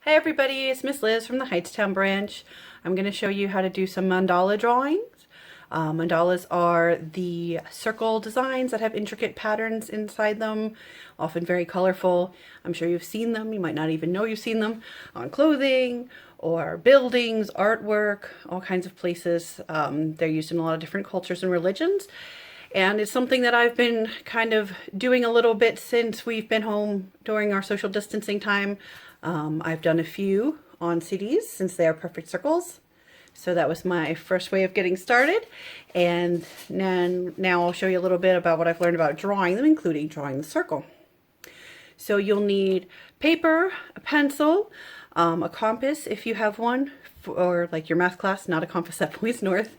Hi everybody, it's Miss Liz from the Hightstown branch. I'm going to show you how to do some mandala drawings. Mandalas are the circle designs that have intricate patterns inside them, often very colorful. I'm sure you've seen them, you might not even know you've seen them, on clothing or buildings, artwork, all kinds of places. They're used in a lot of different cultures and religions. And it's something that I've been kind of doing a little bit since we've been home during our social distancing time. I've done a few on CDs since they are perfect circles. So that was my first way of getting started. And now I'll show you a little bit about what I've learned about drawing them, including drawing the circle. So you'll need paper, a pencil, a compass if you have one, or like your math class, not a compass that points north.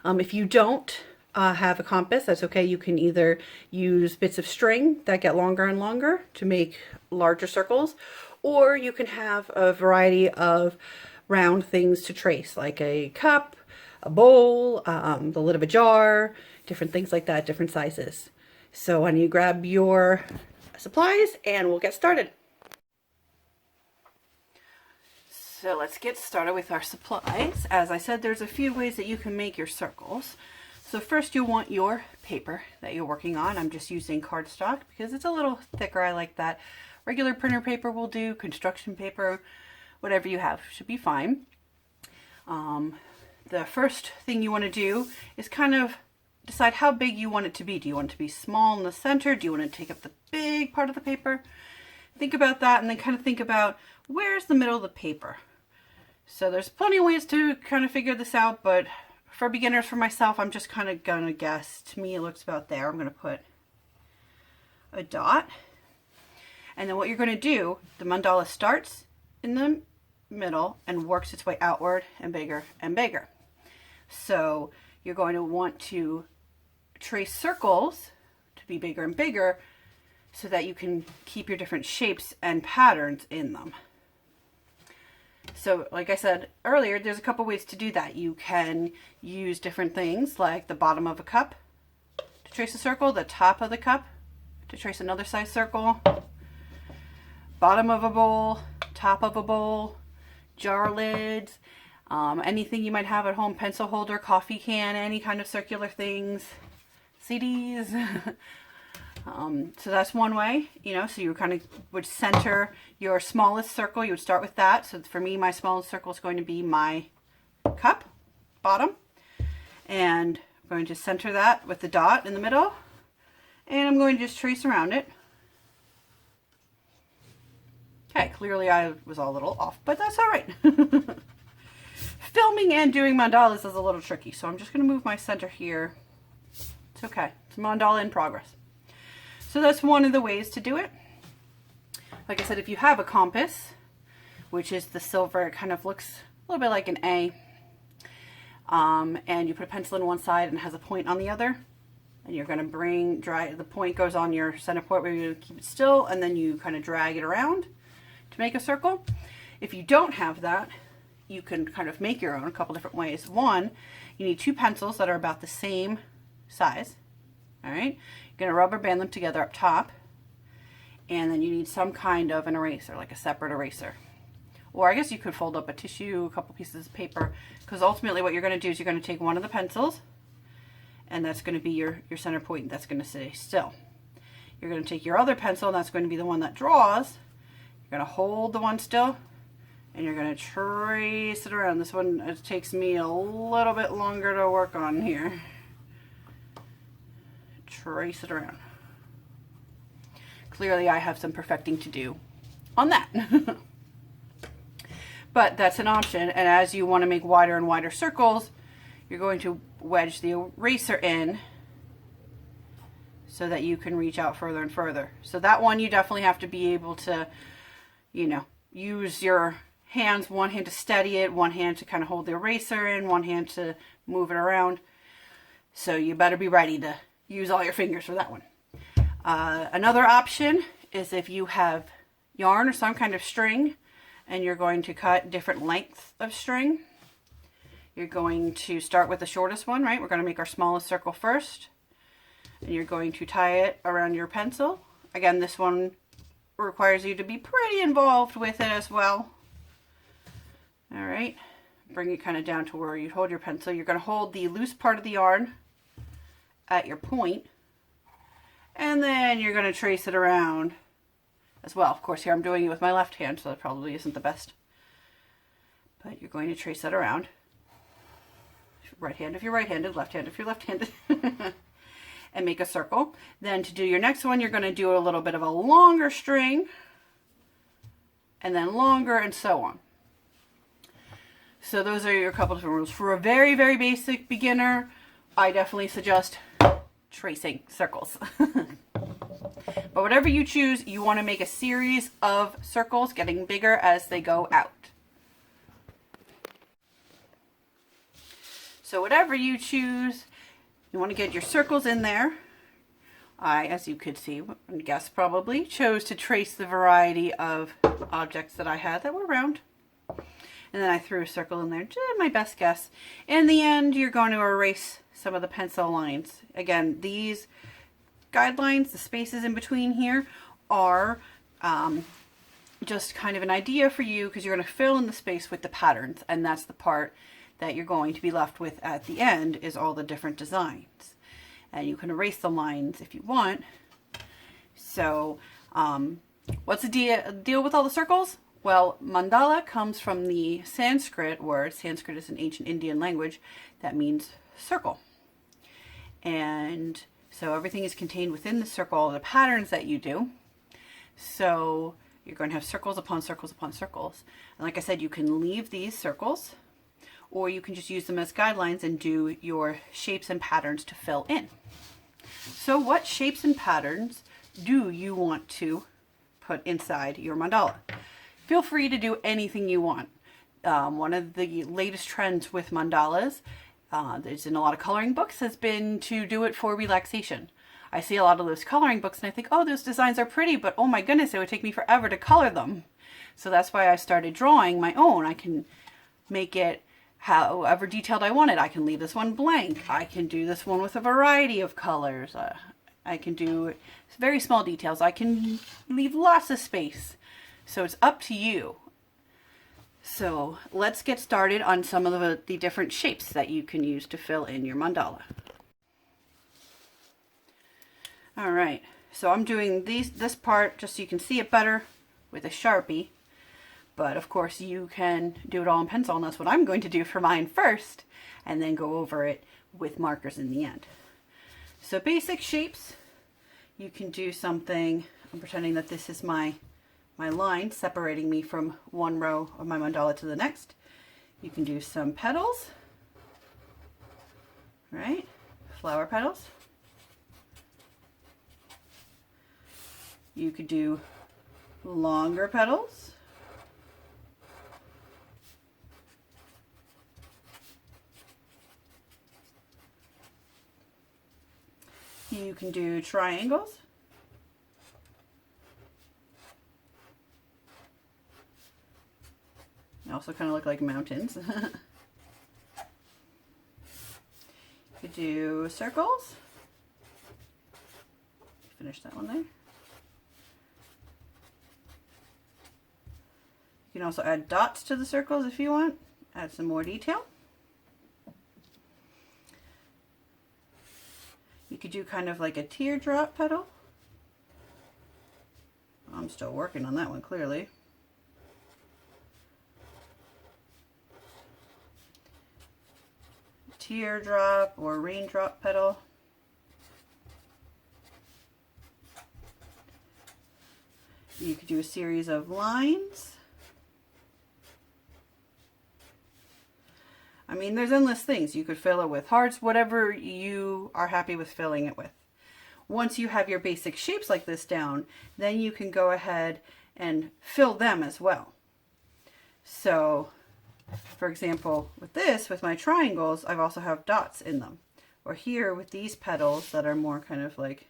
If you don't have a compass, that's okay. You can either use bits of string that get longer and longer to make larger circles, or you can have a variety of round things to trace, like a cup, a bowl, the lid of a jar, different things like that, different sizes. So why don't you grab your supplies and we'll get started. So let's get started with our supplies. As I said, there's a few ways that you can make your circles. So first you'll want your paper that you're working on. I'm just using cardstock because it's a little thicker. I like that. Regular printer paper will do, construction paper, whatever you have should be fine. The first thing you want to do is kind of decide how big you want it to be. Do you want it to be small in the center? Do you want to take up the big part of the paper? Think about that and then kind of think about where's the middle of the paper. So there's plenty of ways to kind of figure this out, but for beginners, for myself, I'm just kind of gonna guess. To me, it looks about there. I'm gonna put a dot. And then what you're gonna do, the mandala starts in the middle and works its way outward and bigger and bigger. So you're going to want to trace circles to be bigger and bigger so that you can keep your different shapes and patterns in them. So like I said earlier, there's a couple ways to do that. You can use different things like the bottom of a cup to trace a circle, the top of the cup to trace another size circle, bottom of a bowl, top of a bowl, jar lids, anything you might have at home, pencil holder, coffee can, any kind of circular things, CDs. So that's one way, so you kind of would center your smallest circle. You would start with that. So for me, my smallest circle is going to be my cup, bottom. And I'm going to center that with the dot in the middle. And I'm going to just trace around it. Okay, clearly I was all a little off, but that's all right. Filming and doing mandalas is a little tricky, so I'm just going to move my center here. It's okay. It's a mandala in progress. So that's one of the ways to do it. Like I said, if you have a compass, which is the silver, it kind of looks a little bit like an A, and you put a pencil in one side and it has a point on the other, and you're going to the point goes on your center point where you keep it still, and then you kind of drag it around to make a circle. If you don't have that, you can kind of make your own a couple different ways. One, you need two pencils that are about the same size. All right, you're going to rubber band them together up top, and then you need some kind of an eraser, like a separate eraser. Or I guess you could fold up a tissue, a couple pieces of paper, because ultimately what you're going to do is you're going to take one of the pencils, and that's going to be your center point, that's going to stay still. You're going to take your other pencil, and that's going to be the one that draws. You're going to hold the one still, and you're going to trace it around. This one, it takes me a little bit longer to work on here. Trace it around. Clearly I have some perfecting to do on that. But that's an option, and as you want to make wider and wider circles, you're going to wedge the eraser in so that you can reach out further and further. So that one you definitely have to be able to, use your hands, one hand to steady it, one hand to kind of hold the eraser in, one hand to move it around. So you better be ready to use all your fingers for that one. Another option is if you have yarn or some kind of string and you're going to cut different lengths of string. You're going to start with the shortest one, right? We're going to make our smallest circle first. And you're going to tie it around your pencil. Again, this one requires you to be pretty involved with it as well. All right, bring it kind of down to where you hold your pencil. You're going to hold the loose part of the yarn at your point, and then you're going to trace it around as well. Of course, here I'm doing it with my left hand, so that probably isn't the best. But you're going to trace that around. Right hand if you're right-handed, left hand if you're left-handed. And make a circle. Then to do your next one, you're going to do a little bit of a longer string, and then longer, and so on. So those are your couple different rules. For a very, very basic beginner, I definitely suggest tracing circles. But whatever you choose, you want to make a series of circles, getting bigger as they go out. So whatever you choose, you want to get your circles in there. I, as you could see, and guess probably, chose to trace the variety of objects that I had that were round. And then I threw a circle in there, just my best guess. In the end, you're going to erase some of the pencil lines. Again, these guidelines, the spaces in between here, are just kind of an idea for you, because you're going to fill in the space with the patterns, and that's the part that you're going to be left with at the end, is all the different designs. And you can erase the lines if you want. So what's the deal with all the circles? Well, mandala comes from the Sanskrit word. Sanskrit is an ancient Indian language that means circle. And so everything is contained within the circle, the patterns that you do. So you're going to have circles upon circles upon circles. And like I said, you can leave these circles, or you can just use them as guidelines and do your shapes and patterns to fill in. So what shapes and patterns do you want to put inside your mandala? Feel free to do anything you want. One of the latest trends with mandalas, there's in a lot of coloring books, has been to do it for relaxation. I see a lot of those coloring books and I think, oh, those designs are pretty, but oh my goodness, it would take me forever to color them. So that's why I started drawing my own. I can make it however detailed I want it. I can leave this one blank. I can do this one with a variety of colors. I can do very small details. I can leave lots of space. So it's up to you. So let's get started on some of the different shapes that you can use to fill in your mandala. All right, so I'm doing this part just so you can see it better with a Sharpie. But of course you can do it all in pencil, and that's what I'm going to do for mine first, and then go over it with markers in the end. So basic shapes, you can do something, I'm pretending that this is my line separating me from one row of my mandala to the next. You can do some petals, right? Flower petals. You could do longer petals. You can do triangles. They also kind of look like mountains. You could do circles. Finish that one there. You can also add dots to the circles if you want. Add some more detail. You could do kind of like a teardrop petal. I'm still working on that one, clearly. Teardrop or raindrop petal. You could do a series of lines. I mean, there's endless things. You could fill it with hearts, whatever you are happy with filling it with. Once you have your basic shapes like this down, then you can go ahead and fill them as well. So, for example, with this, with my triangles, I also have dots in them. Or here with these petals that are more kind of like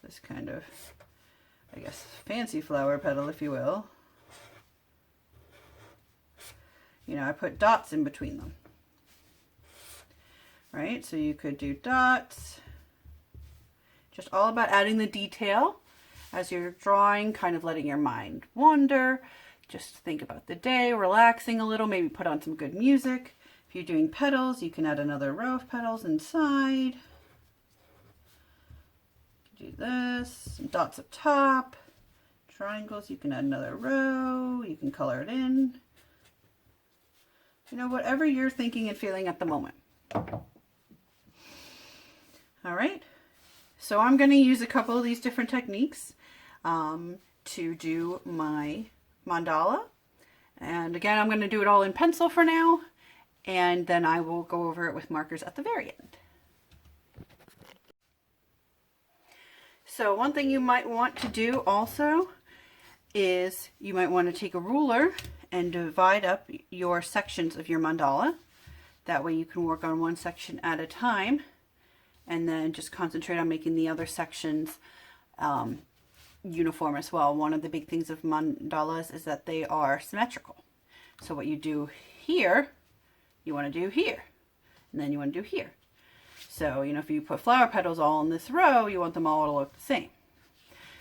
this kind of, I guess, fancy flower petal, if you will. You know, I put dots in between them. Right? So you could do dots. Just all about adding the detail as you're drawing, kind of letting your mind wander, Just think about the day, relaxing a little, maybe put on some good music. If you're doing petals, you can add another row of petals inside. Do this, some dots up top, triangles, you can add another row, you can color it in. You know, whatever you're thinking and feeling at the moment. All right, so I'm going to use a couple of these different techniques to do my mandala. And again, I'm going to do it all in pencil for now, and then I will go over it with markers at the very end. So one thing you might want to do also is you might want to take a ruler and divide up your sections of your mandala. That way you can work on one section at a time and then just concentrate on making the other sections uniform as well. One of the big things of mandalas is that they are symmetrical. So what you do here, you want to do here, and then you want to do here. So, you know, if you put flower petals all in this row, you want them all to look the same.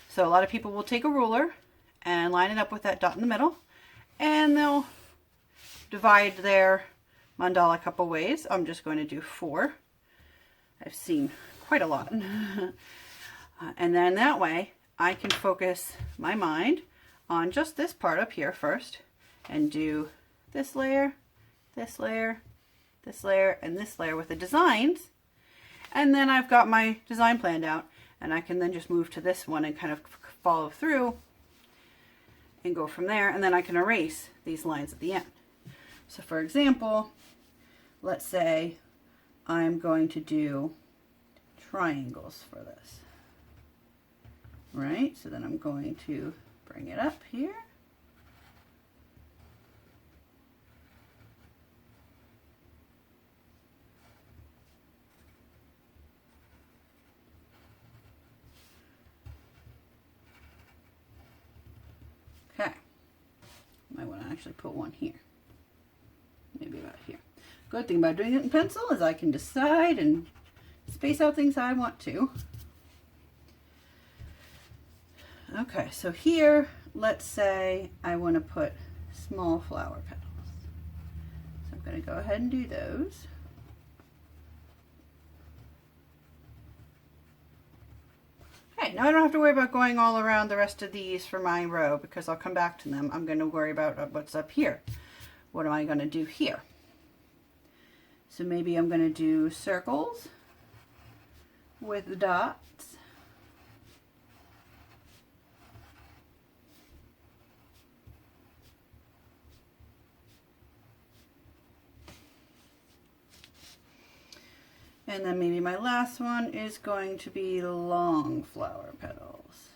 So a lot of people will take a ruler and line it up with that dot in the middle, and they'll divide their mandala a couple ways. I'm just going to do 4. I've seen quite a lot. And then that way I can focus my mind on just this part up here first and do this layer, this layer, this layer, and this layer with the designs. And then I've got my design planned out, and I can then just move to this one and kind of follow through and go from there, and then I can erase these lines at the end. So for example, let's say I'm going to do triangles for this, right? So then I'm going to bring it up here. Okay, might want to actually put one here, maybe about here. Good thing about doing it in pencil is I can decide and space out things I want to. Okay, so here, let's say I want to put small flower petals. So I'm going to go ahead and do those. Okay, now I don't have to worry about going all around the rest of these for my row because I'll come back to them. I'm going to worry about what's up here. What am I going to do here? So maybe I'm going to do circles with dots. And then maybe my last one is going to be long flower petals.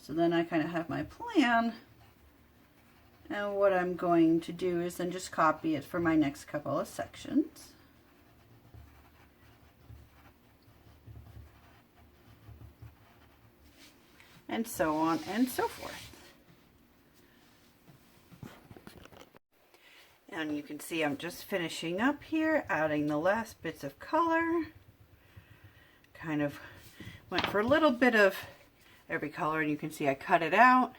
So then I kind of have my plan. And what I'm going to do is then just copy it for my next couple of sections. And so on and so forth. And you can see I'm just finishing up here, adding the last bits of color. Kind of went for a little bit of every color, and you can see I cut it out.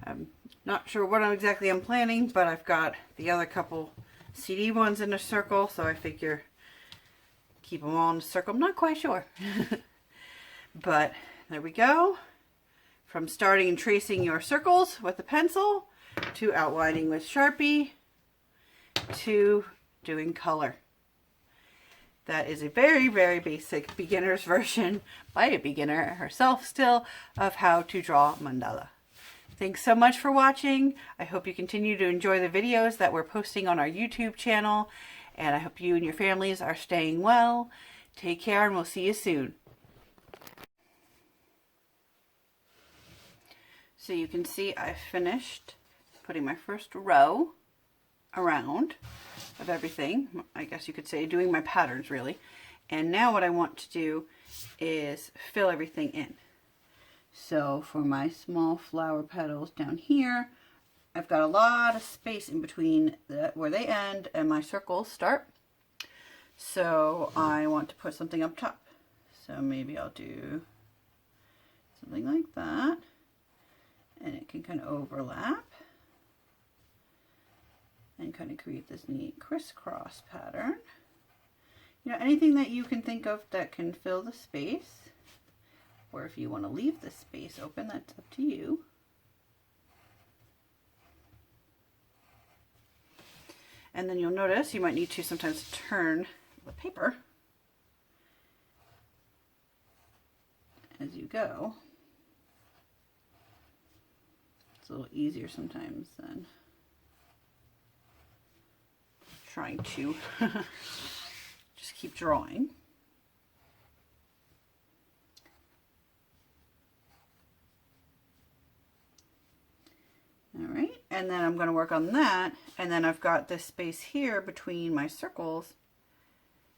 I'm not sure what exactly I'm planning, but I've got the other couple CD ones in a circle, so I figure keep them all in a circle. I'm not quite sure. But there we go. From starting and tracing your circles with a pencil, to outlining with Sharpie, to doing color. That is a very, very basic beginner's version by a beginner herself still of how to draw mandala. Thanks so much for watching. I hope you continue to enjoy the videos that we're posting on our YouTube channel, and I hope you and your families are staying well. Take care, and we'll see you soon. So you can see I finished putting my first row around of everything. I guess you could say doing my patterns really. And now what I want to do is fill everything in. So for my small flower petals down here, I've got a lot of space in between where they end and my circles start. So I want to put something up top. So maybe I'll do something like that. And it can kind of overlap and kind of create this neat crisscross pattern. You know, anything that you can think of that can fill the space, or if you want to leave the space open, that's up to you. And then you'll notice you might need to sometimes turn the paper as you go. It's a little easier sometimes than trying to just keep drawing. All right, and then I'm going to work on that, and then I've got this space here between my circles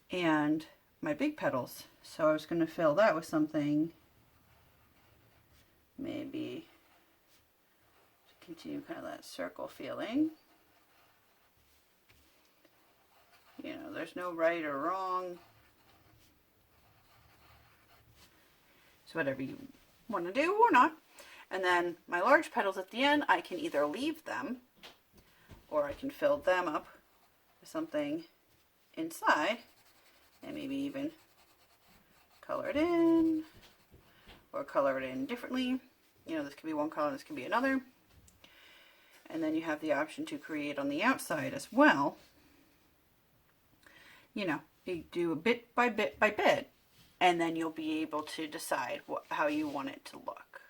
and my big petals. So I was going to fill that with something, maybe to continue kind of that circle feeling. You know, there's no right or wrong. So whatever you want to do or not. And then my large petals at the end, I can either leave them or I can fill them up with something inside and maybe even color it in or color it in differently. You know, this could be one color, this could be another. And then you have the option to create on the outside as well. You know, you do a bit by bit by bit, and then you'll be able to decide how you want it to look.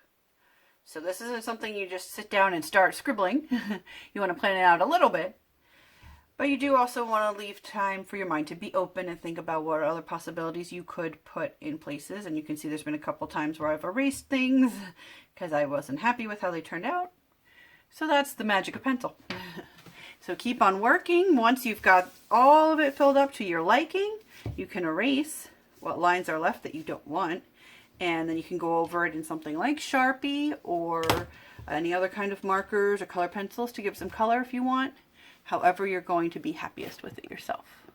So this isn't something you just sit down and start scribbling. You want to plan it out a little bit, but you do also want to leave time for your mind to be open and think about what other possibilities you could put in places. And you can see there's been a couple times where I've erased things because I wasn't happy with how they turned out. So that's the magic of pencil. So keep on working. Once you've got all of it filled up to your liking, you can erase what lines are left that you don't want. And then you can go over it in something like Sharpie or any other kind of markers or color pencils to give some color if you want. However you're going to be happiest with it yourself.